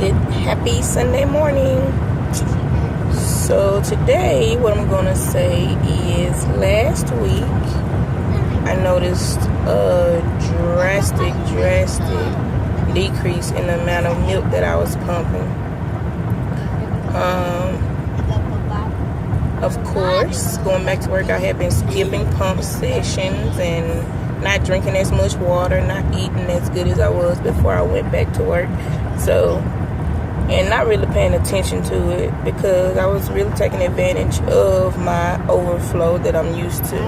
Good happy Sunday morning. So today what I'm gonna say is last week I noticed a drastic decrease in the amount of milk that I was pumping. Of course, going back to work, I had been skipping pump sessions and not drinking as much water, not eating as good as I was before I went back to work. So, and not really paying attention to it because I was really taking advantage of my overflow that I'm used to.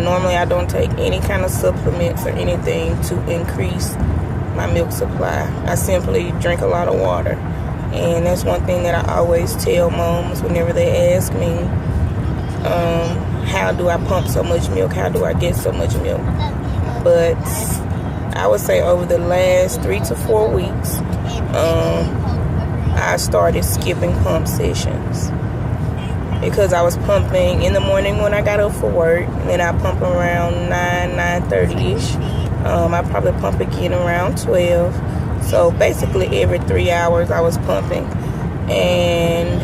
Normally, I don't take any kind of supplements or anything to increase my milk supply. I simply drink a lot of water. And that's one thing that I always tell moms whenever they ask me, how do I pump so much milk? How do I get so much milk? But I would say over the last 3 to 4 weeks, I started skipping pump sessions. Because I was pumping in the morning when I got up for work. And then I pump around 9:30ish. I probably pump again around 12. So basically every 3 hours I was pumping. And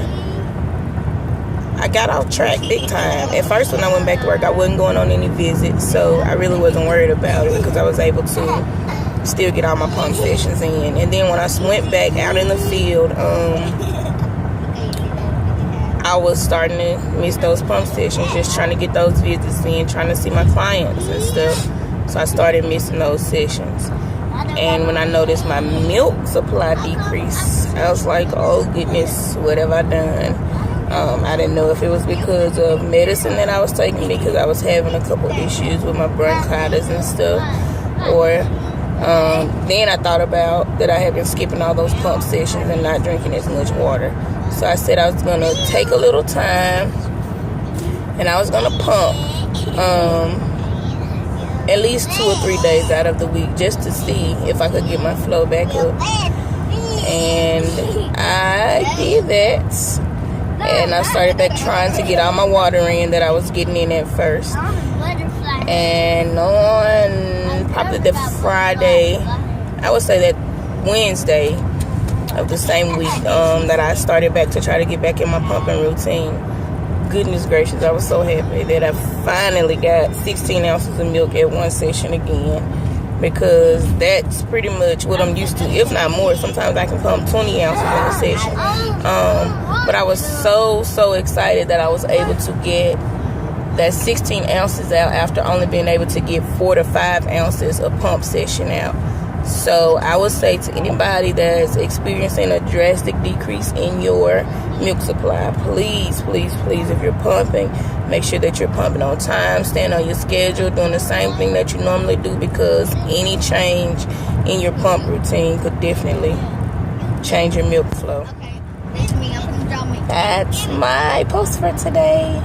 I got off track big time. At first when I went back to work, I wasn't going on any visits. So I really wasn't worried about it because I was able to still get all my pump sessions in. And then when I went back out in the field, I was starting to miss those pump sessions, just trying to get those visits in, trying to see my clients and stuff. So I started missing those sessions. And when I noticed my milk supply decrease, I was like, oh goodness, what have I done? I didn't know if it was because of medicine that I was taking because I was having a couple issues with my bronchitis and stuff. Or then I thought about that I had been skipping all those pump sessions and not drinking as much water. So I said I was going to take a little time and I was going to pump at least 2 or 3 days out of the week just to see if I could get my flow back up. And I did that. And I started back trying to get all my water in that I was getting in at first. And on probably the Friday, I would say that Wednesday of the same week that I started back to try to get back in my pumping routine. Goodness gracious, I was so happy that I finally got 16 ounces of milk at one session again, because that's pretty much what I'm used to, if not more. Sometimes I can pump 20 ounces in a session. But I was so excited that I was able to get that 16 ounces out after only being able to get 4 to 5 ounces of pump session out. So I would say to anybody that's experiencing a drastic decrease in your milk supply, please, if you're pumping, make sure that you're pumping on time, stand on your schedule, doing the same thing that you normally do, because any change in your pump routine could definitely change your milk flow. That's my post for today.